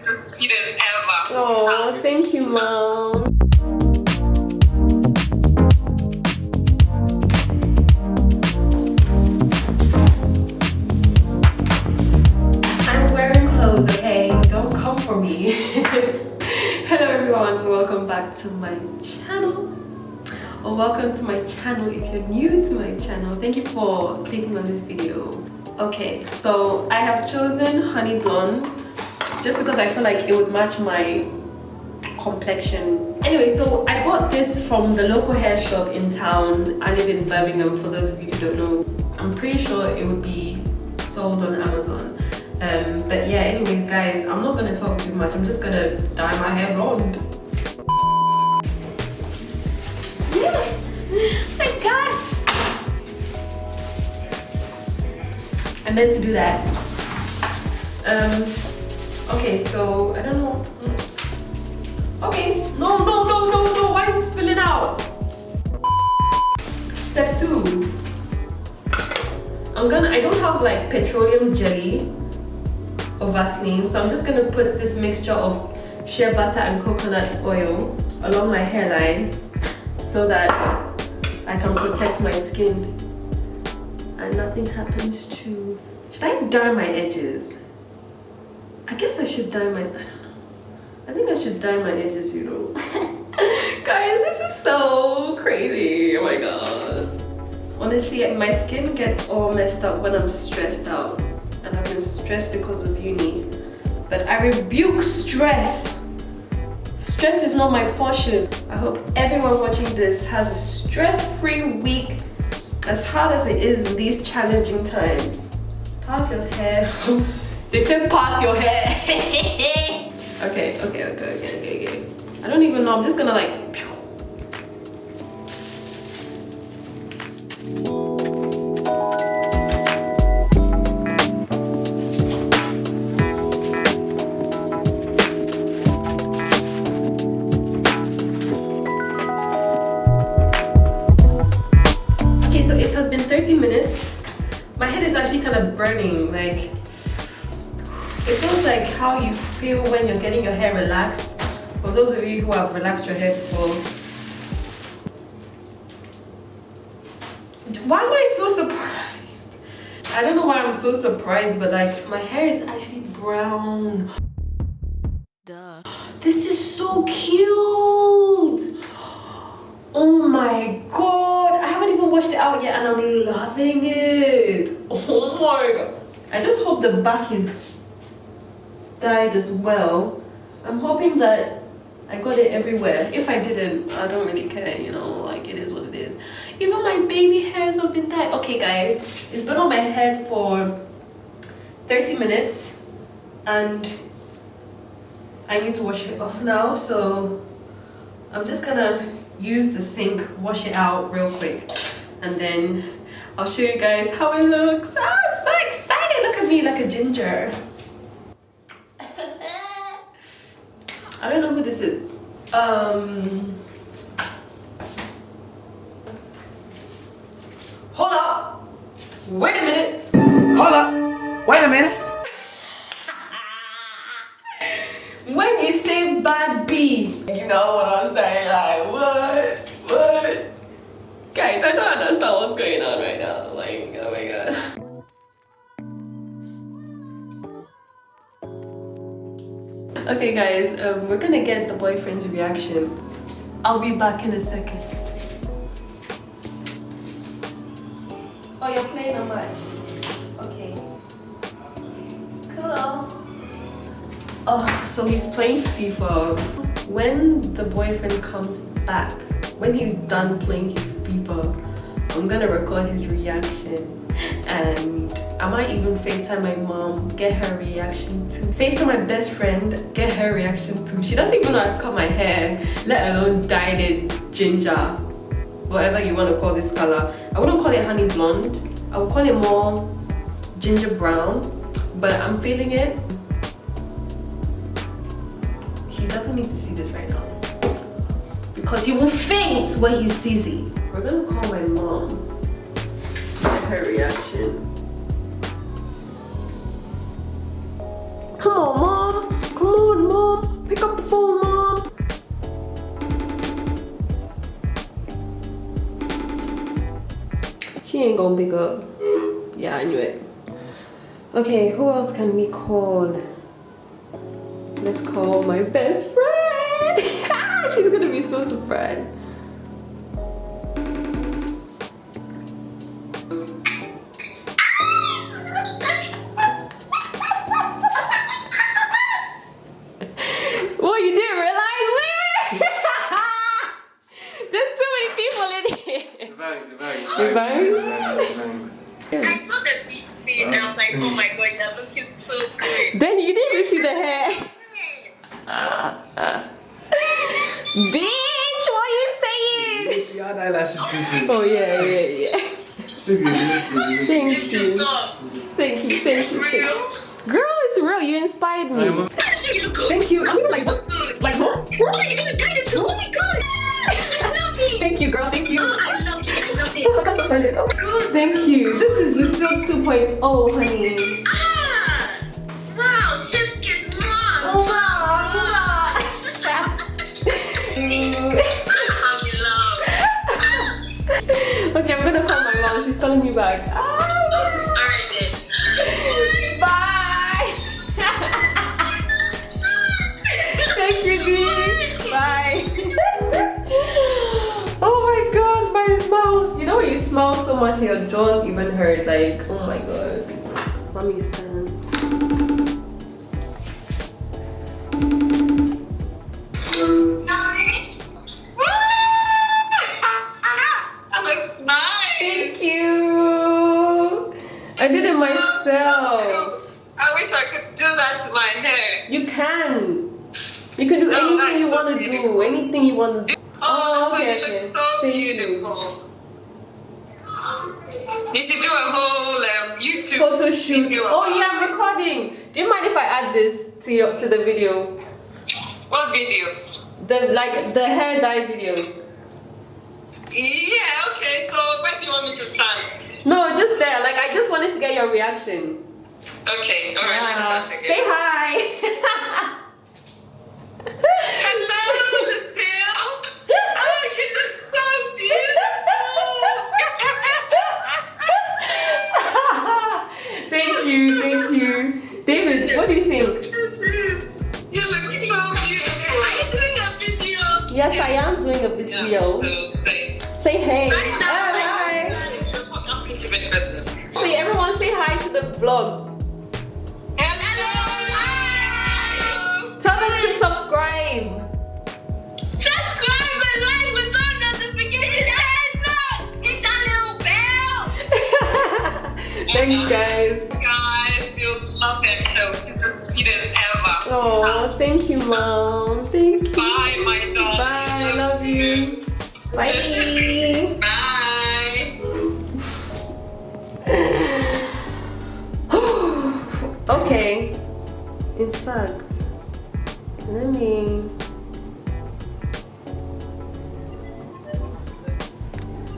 It's the sweetest ever. Oh, thank you, Mom. I'm wearing clothes, okay? Don't come for me. Hello everyone, welcome back to my channel. Or welcome to my channel if you're new to my channel. Thank you for clicking on this video. Okay, so I have chosen honey blonde just because I feel like it would match my complexion. Anyway, so I bought this from the local hair shop in town. I live in Birmingham, for those of you who don't know. I'm pretty sure it would be sold on Amazon. But yeah, anyways guys, I'm not gonna talk too much. I'm just gonna dye my hair blonde. Yes! My gosh! I meant to do that. Okay, so I don't know. Okay, no, why is it spilling out? Step 2. I don't have like petroleum jelly or Vaseline, so I'm just gonna put this mixture of shea butter and coconut oil along my hairline so that I can protect my skin and nothing happens to... Should I dye my edges? I guess I should dye my... I think I should dye my edges, you know. Guys, this is so crazy. Oh my god. Honestly, my skin gets all messed up when I'm stressed out. And I've been stressed because of uni. But I rebuke stress. Stress is not my portion. I hope everyone watching this has a stress-free week, as hard as it is in these challenging times. Part your hair. They said part your hair. Okay. I don't even know. I'm just gonna like. Okay, so it has been 30 minutes. My head is actually kind of burning. Like, it feels like how you feel when you're getting your hair relaxed. For those of you who have relaxed your hair before. Why am I so surprised? I don't know why I'm so surprised, but like my hair is actually brown. Duh. This is so cute. Oh my god. I haven't even washed it out yet and I'm loving it. Oh my god. I just hope the back is dyed as well. I'm hoping that I got it everywhere. If I didn't, I don't really care, you know, like it is what it is. Even my baby hairs have been dyed. Okay guys, it's been on my head for 30 minutes and I need to wash it off now, so I'm just gonna use the sink, wash it out real quick, and then I'll show you guys how it looks. Oh, I'm so excited. Look at me like a ginger. I don't know who this is. Hold up. Wait a minute. Hold up. Wait a minute. When you say bad B, you know what I'm saying? Like, what? Guys, I don't understand what's going on right now. Like, oh my god. Okay guys, we're gonna get the boyfriend's reaction. I'll be back in a second. Oh, you're playing a match? Okay. Cool. Oh, so he's playing FIFA. When the boyfriend comes back, when he's done playing his FIFA, I'm gonna record his reaction. And I might even FaceTime my mom, get her reaction too. FaceTime my best friend, get her reaction too. She doesn't even know how to cut my hair, let alone dyed it ginger. Whatever you want to call this color. I wouldn't call it honey blonde. I would call it more ginger brown. But I'm feeling it. He doesn't need to see this right now, because he will faint when he sees it. We're gonna call my mom. Get her reaction. Come on, Mom. Come on. Mom, pick up the phone, Mom. She ain't gonna pick up. Yeah, I knew it. Okay, who else can we call? Let's call my best friend. She's gonna be so surprised. What, you didn't realize? Wait. There's too many people in here. The bangs. The bangs? I saw the beach scene and I was like, oh my god, that looking so good. Then you didn't even see the hair. Bitch, what are you saying? Your eyelashes too thin. Oh yeah. Thank you. Thank you. Girl, it's real. You inspired me. Thank you. I'm like what? Like what? Oh my god, oh my god. I love it. Thank you, girl. Thank you. I love it. Thank you. This is Lucille 2.0, honey. Wow, chef's kiss, mom. I'm in love. Okay, I'm gonna call my mom. She's calling me back. Alright then. Bye. Thank you, D. Bye. Oh my god, my mouth. You know when you smile so much, your jaws even hurt. Like, oh my god. Mommy's turn. Thank you. I did it myself. I wish I could do that to my hair. You can. You can do anything you want to do. Anything you want to do. Oh, okay. you look so Thank beautiful. You should do a whole YouTube Photo shoot. video. Oh yeah, I'm recording. Do you mind if I add this to the video? What video? The hair dye video. Yeah, okay. So where do you want me to stand? No, just there. Like I just wanted to get your reaction. Okay, alright, let's start again. Say hi. Hello, Lucille. Oh, you look so beautiful. Thank you. David, what do you think? You look so beautiful. Are you doing a video? Yes, I am doing a video. So Say hey. hi. Say everyone say hi to the vlog. Hello. Tell them to subscribe. Subscribe and like with all notifications. Hit that little bell. Thanks, guys. Guys, you love that show. It's the sweetest ever. Oh, thank you, Mom. Thank you. Bye, my dog. Bye, I love you. Bye. Bye. Okay. In fact, let me.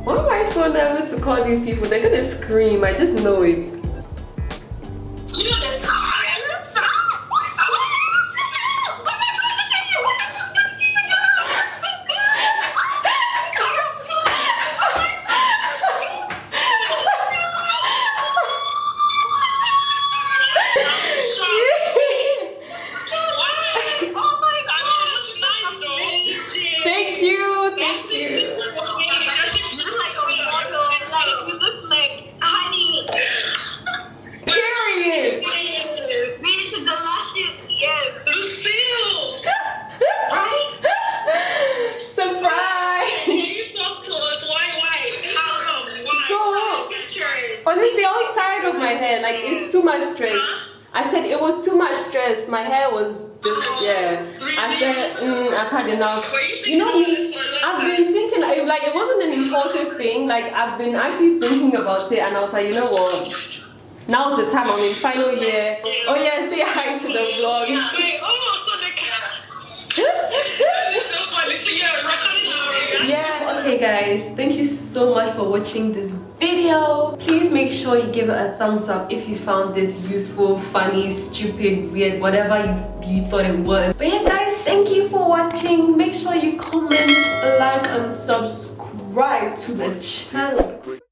Why am I so nervous to call these people? They're gonna scream. I just know it. You know that. Honestly, I was tired of my hair. Like, it's too much stress. I said it was too much stress. My hair was just, yeah. I said, I've had enough. You know me, I've been thinking, like, it wasn't an impulsive thing. Like, I've been actually thinking about it, and I was like, you know what? Now's the time. I'm in final year. Oh yeah, say hi to the vlog. Yeah, okay guys, thank you so much for watching this video. Please make sure you give it a thumbs up if you found this useful, funny, stupid, weird, whatever you thought it was. But yeah guys, thank you for watching. Make sure you comment, like and subscribe to the channel.